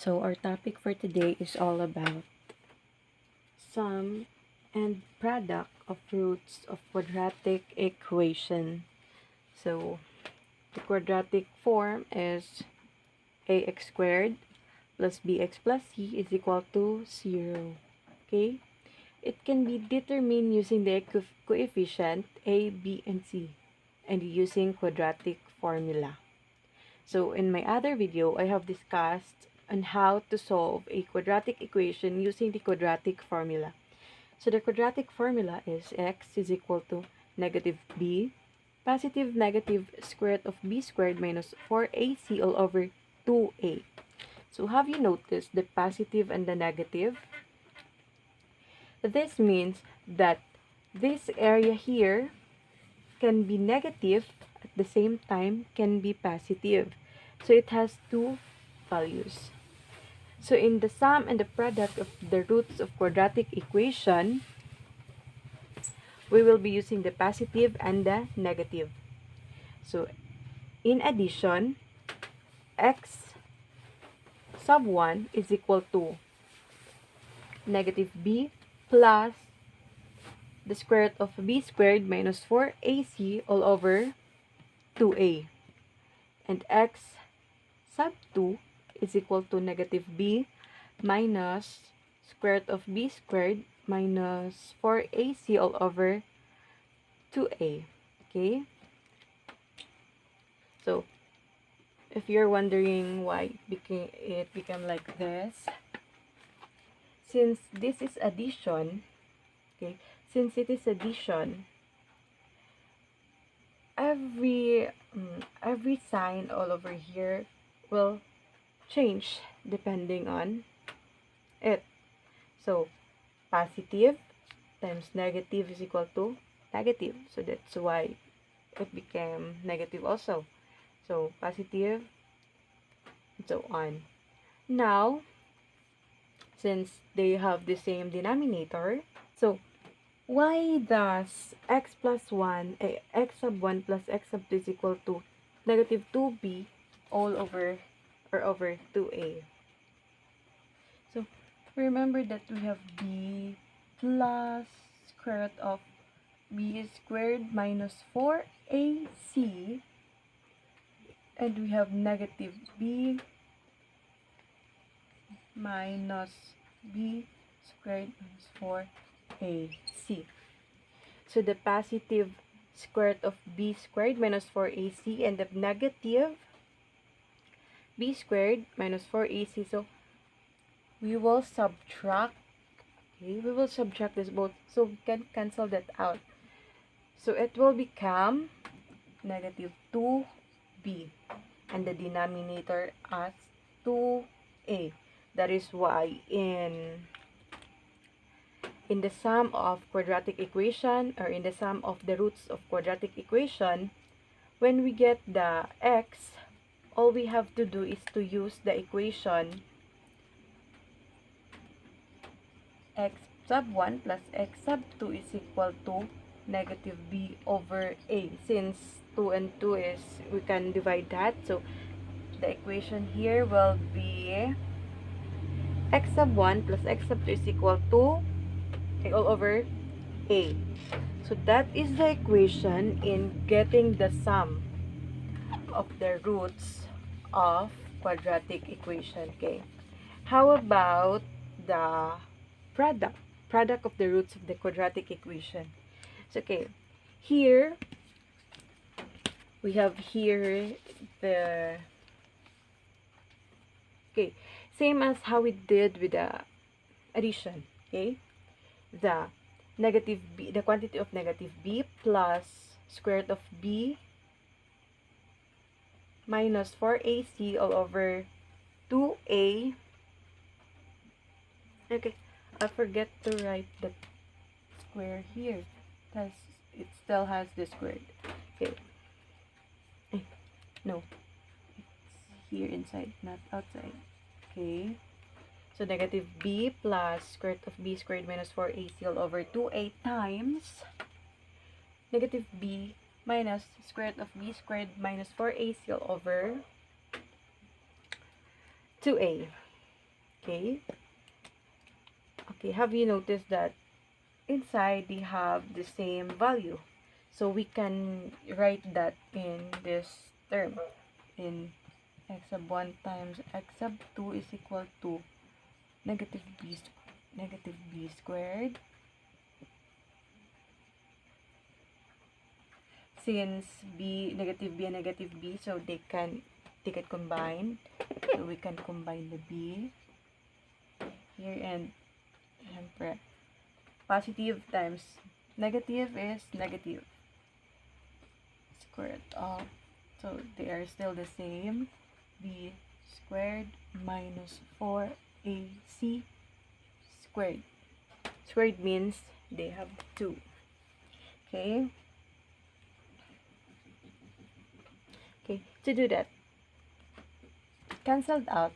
So our topic for today is all about sum and product of roots of quadratic equation. So the quadratic form is ax squared plus bx plus c is equal to 0. Okay? It can be determined using the coefficient a, b, and c and using quadratic formula. So in my other video, I have discussed on how to solve a quadratic equation using the quadratic formula. So the quadratic formula is x is equal to negative b, positive negative square root of b squared minus 4ac all over 2a. So have you noticed the positive and the negative? This means that this area here can be negative at the same time can be positive. So it has two values. So in the sum and the product of the roots of quadratic equation, we will be using the positive and the negative. So in addition, x sub 1 is equal to negative b plus the square root of b squared minus 4ac all over 2a. And x sub 2 is equal to negative b minus square root of b squared minus 4ac all over 2a. Okay? So, if you're wondering why it became like this, since this is addition, okay, since it is addition, every sign all over here will change depending on it. So positive times negative is equal to negative, so that's why it became negative also. So positive and so on. Now since they have the same denominator, so why does x plus 1, x sub 1 plus x sub 2 is equal to negative 2b all over or over 2a? So remember that we have b plus square root of b squared minus 4ac, and we have negative b minus b squared minus 4ac. So the positive square root of b squared minus 4ac and the negative b squared minus 4ac. So we will subtract. Okay, we will subtract this both, so we can cancel that out. So it will become negative 2b and the denominator as 2a. That is why in the sum of quadratic equation, or in the sum of the roots of quadratic equation, when we get the x, all we have to do is to use the equation x sub 1 plus x sub 2 is equal to negative b over a. Since 2 and 2 is, we can divide that. So the equation here will be x sub 1 plus x sub 2 is equal to a all over a. So that is the equation in getting the sum of the roots of quadratic equation. Okay. How about the product of the roots of the quadratic equation? So okay, here we have here the, okay, same as how we did with the addition. Okay, the negative b, the quantity of negative b plus square root of b minus 4ac all over 2a. Okay, I forget to write the square here. It still has the squared. Okay. No, it's here inside, not outside. Okay. So negative b plus square root of b squared minus 4ac all over 2a times negative b minus square root of b squared minus 4ac all over 2a. Okay. Okay, have you noticed that inside they have the same value? So we can write that in this term. In x sub 1 times x sub 2 is equal to negative b squared. Since negative b and negative b, so they can combine. So we can combine the b here, and positive times negative is negative squared of, so they are still the same, b squared minus 4ac squared. Squared means they have 2. Okay. Okay, to do that, cancelled out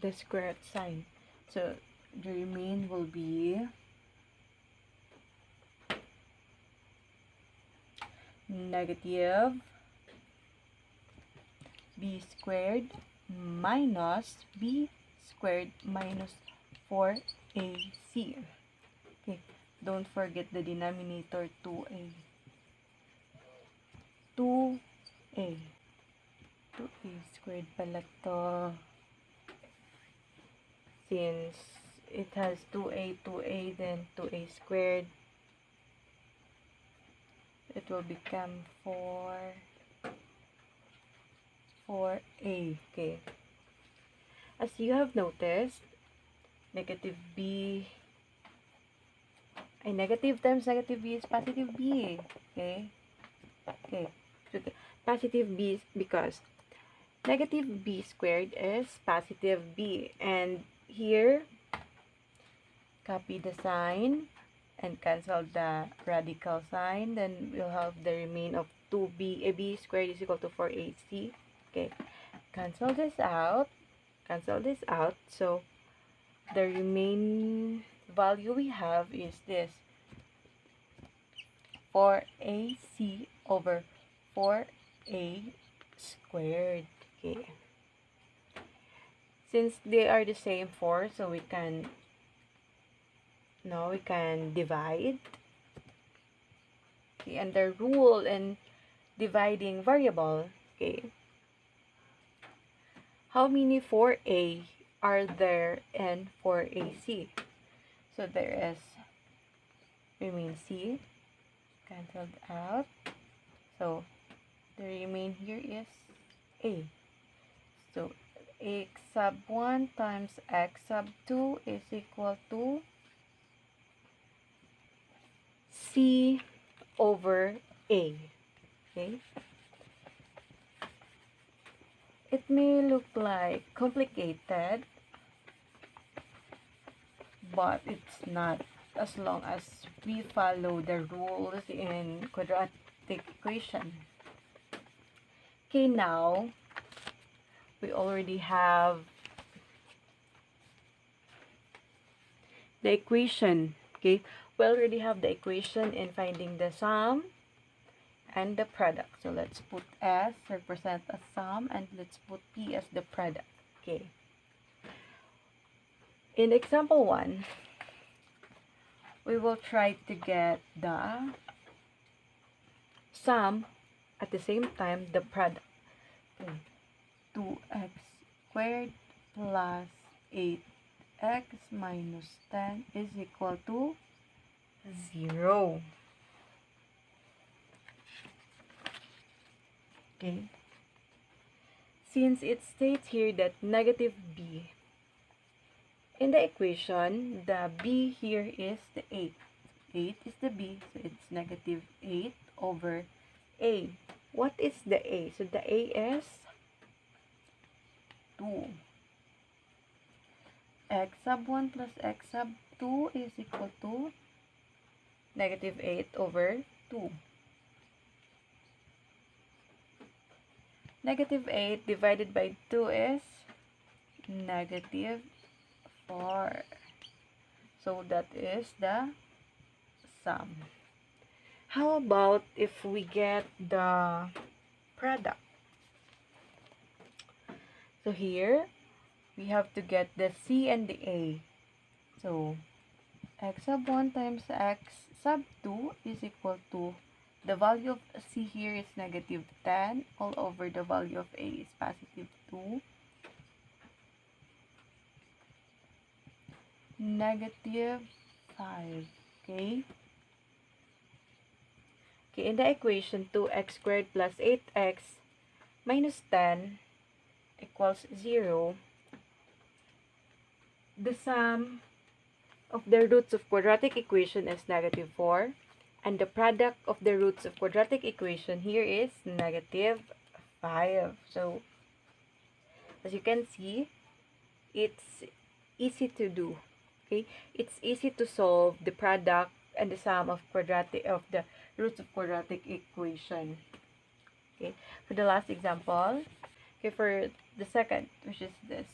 the square root sign. So the remain will be negative b squared minus b squared minus 4ac. Okay, don't forget the denominator 2a. 2a. 2a squared pala to. Since it has 2a, then 2a squared, it will become 4a. Okay. As you have noticed, negative times negative b is positive b. Okay. Okay. Positive b is because negative b squared is positive b. And here, copy the sign and cancel the radical sign. Then we'll have the remain of 2b. B squared is equal to 4ac. Okay. Cancel this out. So the remain value we have is this, 4ac over 4a squared. Okay. Since they are the same 4, so we can divide. Okay, and the rule in dividing variable. Okay. How many 4a are there in 4ac? So there is remain c cancelled out. So the remain here is a. So x sub 1 times x sub 2 is equal to c over a. Okay. It may look like complicated, but it's not, as long as we follow the rules in quadratic equation. Okay, now we already have the equation. Okay, we already have the equation in finding the sum and the product. So let's put S represent a sum, and let's put P as the product. Okay. In example 1, we will try to get the sum at the same time the product. Okay. 2x squared plus 8x minus 10 is equal to 0. Okay. Since it states here that negative b, in the equation, the b here is the 8. 8 is the b, so it's negative 8 over a. What is the a? So the a is 2. X sub 1 plus x sub 2 is equal to negative 8 over 2. Negative 8 divided by 2 is negative 4. So that is the sum. How about if we get the product? So here, we have to get the C and the A. So, x sub 1 times x sub 2 is equal to, the value of C here is negative 10 all over the value of A is positive 2. Negative 5. Okay? Okay, in the equation, 2x squared plus 8x minus 10 equals 0. The sum of the roots of quadratic equation is negative 4. And the product of the roots of quadratic equation here is negative 5. So, as you can see, it's easy to do. Okay, it's easy to solve the product and the sum of the roots of quadratic equation. Okay, for the last example, okay, for the second, which is this.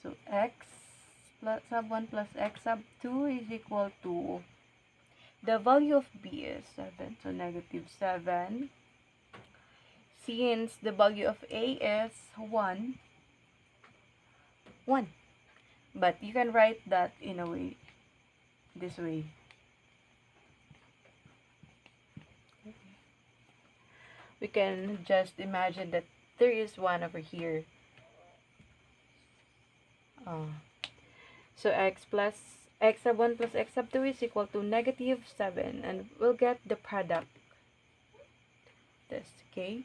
So x plus sub 1 plus x sub 2 is equal to, the value of b is 7, so negative 7. Since the value of a is 1, but you can write that in a way, this way. We can just imagine that there is 1 over here. So x sub 1 plus x sub 2 is equal to negative 7, and we'll get the product. This, okay?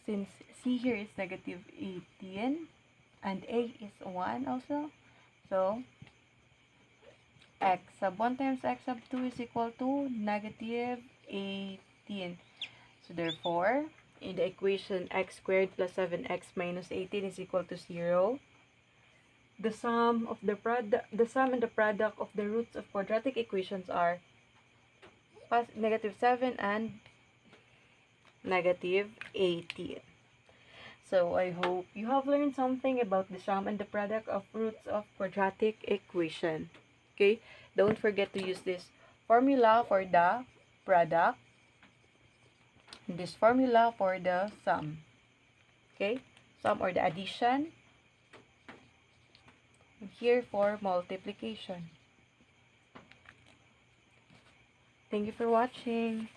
Since c here is negative 18 and a is 1 also, so x sub 1 times x sub 2 is equal to negative 18. So therefore, in the equation x squared plus 7x minus 18 is equal to 0, the sum and the product of the roots of quadratic equations are negative 7 and negative 18. So I hope you have learned something about the sum and the product of roots of quadratic equation. Okay, don't forget to use this formula for the product, this formula for the sum. Okay, sum or the addition, and here for multiplication. Thank you for watching.